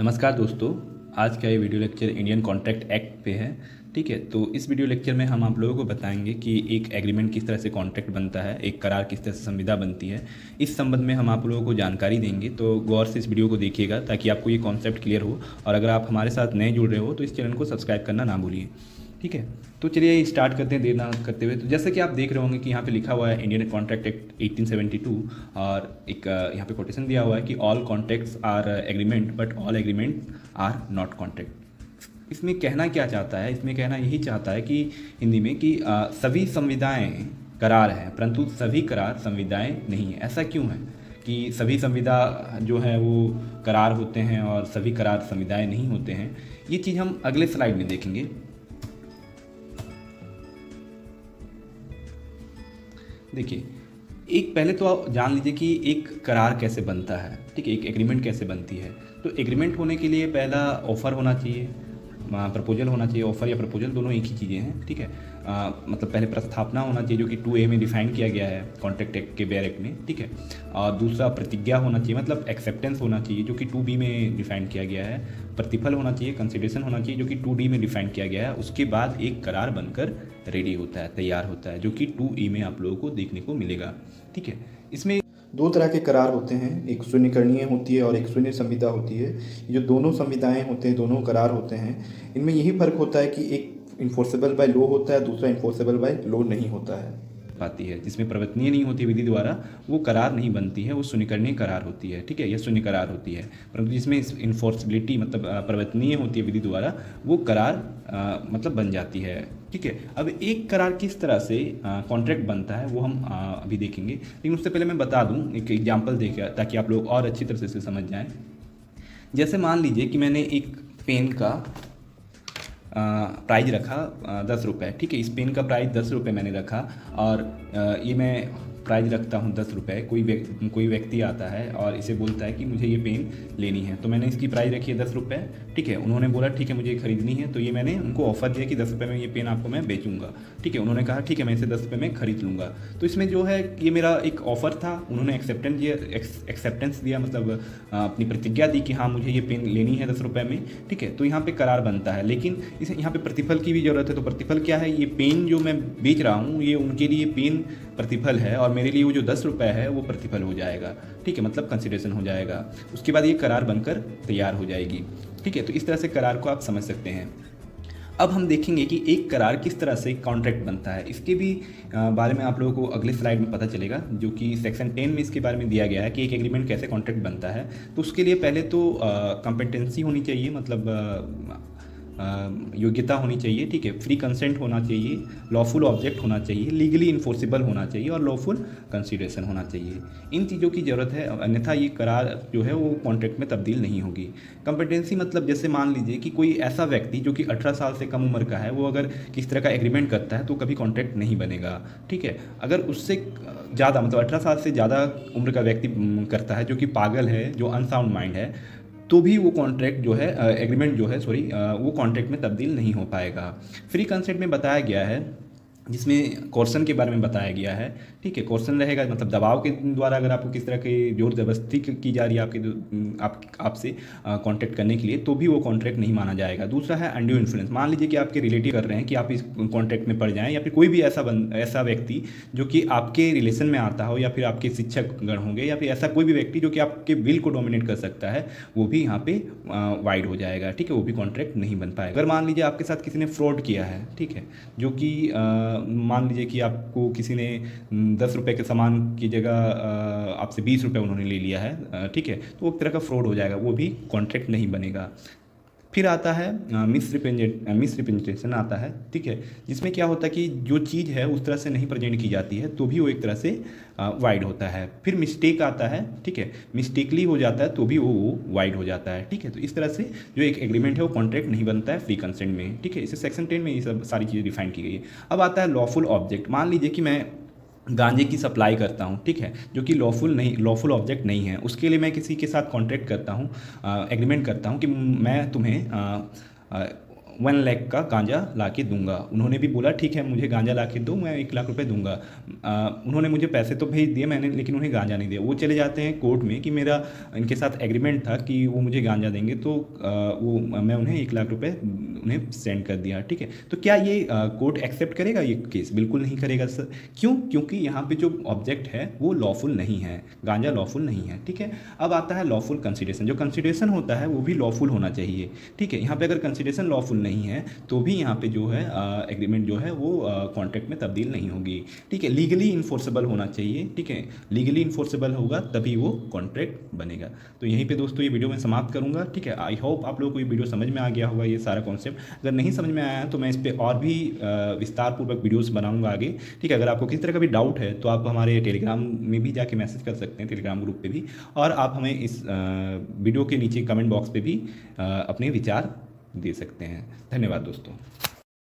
नमस्कार दोस्तों। आज का ये video lecture Indian contract act पे है। ठीक है, तो इस वीडियो लेक्चर में हम आप लोगों को बताएंगे कि एक एग्रीमेंट किस तरह से कॉन्ट्रैक्ट बनता है, एक करार किस तरह से संविदा बनती है। इस संबंध में हम आप लोगों को जानकारी देंगे, तो गौर से इस वीडियो को देखिएगा ताकि आपको ये कॉन्सेप्ट क्लियर हो। और अगर आप हमारे साथ नए जुड़ रहे हो तो इस चैनल को सब्सक्राइब करना ना भूलिए। ठीक है, तो चलिए स्टार्ट करते हैं देर ना करते हुए। तो जैसे कि आप देख रहे होंगे कि यहाँ पे लिखा हुआ है इंडियन कॉन्ट्रैक्ट एक्ट 1872 और एक यहाँ पे कोटेशन दिया हुआ है कि all contracts are agreement but all agreement are not contract. इसमें कहना क्या चाहता है? इसमें कहना यही चाहता है कि हिंदी में कि सभी संविदाएं करार हैं परंतु सभी करार संविदाएं नहीं है। ऐसा क्यों है कि सभी संविदा जो है वो करार होते हैं और सभी करार संविदाएं नहीं होते हैं? ये चीज़ हम अगले स्लाइड में देखेंगे। देखिए, एक पहले तो आप जान लीजिए कि एक करार कैसे बनता है। ठीक है, एक एग्रीमेंट कैसे बनती है। तो एग्रीमेंट होने के लिए पहला ऑफ़र होना चाहिए, प्रपोजल होना चाहिए। ऑफ़र या प्रपोजल दोनों एक ही चीज़ें हैं। ठीक है, मतलब पहले प्रस्थापना होना चाहिए जो कि 2A में डिफाइन किया गया है कॉन्ट्रैक्ट एक्ट के बेयर एक्ट में। ठीक है, और दूसरा प्रतिज्ञा होना चाहिए, मतलब एक्सेप्टेंस होना चाहिए जो कि 2B में डिफाइन किया गया है। प्रतिफल होना चाहिए, कंसिडरेशन होना चाहिए जो कि 2D में डिफाइन किया गया है। उसके बाद एक करार बनकर रेडी होता है, तैयार होता है, जो कि 2E में आप लोगों को देखने को मिलेगा। ठीक है, इसमें दो तरह के करार होते हैं, एक शून्यकरणीय होती है और एक शून्य संविदा होती है। ये जो दोनों संविदाएं होते हैं, दोनों करार होते हैं, इनमें यही फ़र्क होता है कि एक इन्फोर्सेबल बाय लॉ होता है, दूसरा इन्फोर्सेबल बाय लॉ नहीं होता है। पाती है जिसमें प्रवर्तनीय नहीं होती विधि द्वारा, वो करार नहीं बनती है, वो शून्यकरणीय करार होती है। ठीक है, यह शून्य करार होती है। परंतु जिसमें इन्फोर्सबिलिटी मतलब प्रवर्तनीय होती है विधि द्वारा, वो करार मतलब बन जाती है। ठीक है, अब एक करार किस तरह से कॉन्ट्रैक्ट बनता है वो हम अभी देखेंगे, लेकिन उससे पहले मैं बता दूं एक एग्जाम्पल देकर ताकि आप लोग और अच्छी तरह से इसे समझ जाएं। जैसे मान लीजिए कि मैंने एक पेन का प्राइज रखा 10 रुपये। ठीक है, इस पेन का प्राइस 10 रुपये मैंने रखा और ये मैं प्राइज रखता हूँ 10 रुपये। कोई व्यक्ति आता है और इसे बोलता है कि मुझे ये पेन लेनी है, तो मैंने इसकी प्राइस रखी है 10 रुपये। ठीक है, उन्होंने बोला ठीक है मुझे खरीदनी है, तो ये मैंने उनको ऑफ़र दिया कि 10 रुपये में ये पेन आपको मैं बेचूंगा। ठीक है, उन्होंने कहा ठीक है मैं इसे 10 रुपये में खरीद लूँगा। तो इसमें जो है ये मेरा एक ऑफ़र था, उन्होंने एक्सेप्टेंस दिया, मतलब अपनी प्रतिज्ञा दी कि हाँ मुझे ये पेन लेनी है 10 रुपये में। ठीक है, तो यहाँ पे करार बनता है, लेकिन इसे यहाँ पे प्रतिफल की भी ज़रूरत है। तो प्रतिफल क्या है? ये पेन जो मैं बेच रहा हूँ ये उनके लिए पेन प्रतिफल है और मेरे लिए वो जो 10 रुपये है वो प्रतिफल हो जाएगा। ठीक है, मतलब कंसिडरेशन हो जाएगा। उसके बाद ये करार बनकर तैयार हो जाएगी। ठीक है, तो इस तरह से करार को आप समझ सकते हैं। अब हम देखेंगे कि एक करार किस तरह से कॉन्ट्रैक्ट बनता है। इसके भी बारे में आप लोगों को अगले स्लाइड में पता चलेगा, जो कि सेक्शन 10 में इसके बारे में दिया गया है कि एक एग्रीमेंट कैसे कॉन्ट्रैक्ट बनता है। तो उसके लिए पहले तो कॉम्पिटेंसी होनी चाहिए, मतलब योग्यता होनी चाहिए। ठीक है, फ्री कंसेंट होना चाहिए, लॉफुल ऑब्जेक्ट होना चाहिए, लीगली इन्फोर्सिबल होना चाहिए और लॉफुल कंसिडरेशन होना चाहिए। इन चीज़ों की ज़रूरत है, अन्यथा ये करार जो है वो कॉन्ट्रैक्ट में तब्दील नहीं होगी। कॉम्पिटेंसी मतलब जैसे मान लीजिए कि कोई ऐसा व्यक्ति जो कि 18 साल से कम उम्र का है, वो अगर किस तरह का एग्रीमेंट करता है तो कभी कॉन्ट्रैक्ट नहीं बनेगा। ठीक है, अगर उससे ज़्यादा मतलब 18 साल से ज़्यादा उम्र का व्यक्ति करता है, जो कि पागल है, जो अनसाउंड माइंड है, तो भी वो कॉन्ट्रैक्ट जो है एग्रीमेंट जो है वो कॉन्ट्रैक्ट में तब्दील नहीं हो पाएगा। फ्री कंसेंट में बताया गया है, जिसमें कोर्सन के बारे में बताया गया है। ठीक है, कोर्सन रहेगा मतलब दबाव के द्वारा अगर आपको किस तरह की जोर ज़बरदस्ती की जा रही है आपसे कॉन्ट्रैक्ट करने के लिए, तो भी वो कॉन्ट्रैक्ट नहीं माना जाएगा। दूसरा है अनड्यू इन्फ्लुएंस। मान लीजिए कि आपके रिलेटिव कर रहे हैं कि आप इस कॉन्ट्रैक्ट में पड़ जाएँ, या फिर कोई भी ऐसा व्यक्ति जो कि आपके रिलेशन में आता हो, या फिर आपके शिक्षक गण होंगे, या फिर ऐसा कोई भी व्यक्ति जो कि आपके विल को डोमिनेट कर सकता है, वो भी यहाँ पे वाइड हो जाएगा। ठीक है, वो भी कॉन्ट्रैक्ट नहीं बन पाएगा। अगर मान लीजिए आपके साथ किसी ने फ्रॉड किया है, ठीक है, जो कि मान लीजिए कि आपको किसी ने 10 रुपये के सामान की जगह आपसे 20 रुपये उन्होंने ले लिया है। ठीक है, तो वो एक तरह का फ्रॉड हो जाएगा, वो भी कॉन्ट्रैक्ट नहीं बनेगा। फिर आता है मिसरिप्रेजेंटेशन आता है। ठीक है, जिसमें क्या होता है कि जो चीज़ है उस तरह से नहीं प्रेजेंट की जाती है, तो भी वो एक तरह से वाइड होता है। फिर मिस्टेक आता है। ठीक है, मिस्टेकली हो जाता है तो भी वो वाइड हो जाता है। ठीक है, तो इस तरह से जो एक एग्रीमेंट है वो कॉन्ट्रैक्ट नहीं बनता है फ्री कंसेंट में। ठीक है, इसे सेक्शन 10 में ये सब सारी चीज़ें डिफाइन की गई है। अब आता है लॉफुल ऑब्जेक्ट। मान लीजिए कि मैं गांजे की सप्लाई करता हूं, ठीक है, जो कि लॉफुल ऑब्जेक्ट नहीं है। उसके लिए मैं किसी के साथ कॉन्ट्रैक्ट करता हूं, एग्रीमेंट करता हूं कि मैं तुम्हें 1 लाख का गांजा ला के दूंगा। उन्होंने भी बोला ठीक है मुझे गांजा ला के दो, मैं 1 लाख रुपए दूंगा। उन्होंने मुझे पैसे तो भेज दिए मैंने, लेकिन उन्हें गांजा नहीं दिया। वो चले जाते हैं कोर्ट में कि मेरा इनके साथ एग्रीमेंट था कि वो मुझे गांजा देंगे, तो वो मैं उन्हें 1 लाख रुपए उन्हें सेंड कर दिया। ठीक है, तो क्या ये कोर्ट एक्सेप्ट करेगा ये केस? बिल्कुल नहीं करेगा सर। क्यों? क्योंकि यहाँ पे जो ऑब्जेक्ट है वो लॉफुल नहीं है, गांजा लॉफुल नहीं है। ठीक है, अब आता है लॉफुल कंसिडरेशन। जो कंसिडरेशन होता है वो भी लॉफुल होना चाहिए। ठीक है, यहाँ पे अगर कंसिडरेशन लॉफुल नहीं है तो भी यहाँ पे जो है एग्रीमेंट जो है वो कॉन्ट्रैक्ट में तब्दील नहीं होगी। ठीक है, लीगली इन्फोर्सेबल होना चाहिए। ठीक है, लीगली इन्फोर्सेबल होगा तभी वो कॉन्ट्रैक्ट बनेगा। तो यहीं पे दोस्तों ये वीडियो मैं समाप्त करूँगा। ठीक है, आई होप आप लोगों को ये वीडियो समझ में आ गया होगा, ये सारा कॉन्सेप्ट। अगर नहीं समझ में आया तो मैं इस पर और भी विस्तारपूर्वक वीडियोज़ बनाऊँगा आगे। ठीक है, अगर आपको किसी तरह का भी डाउट है तो आप हमारे टेलीग्राम में भी जाके मैसेज कर सकते हैं, टेलीग्राम ग्रुप पे भी, और आप हमें इस वीडियो के नीचे कमेंट बॉक्स पे भी अपने विचार दे सकते हैं। धन्यवाद दोस्तों।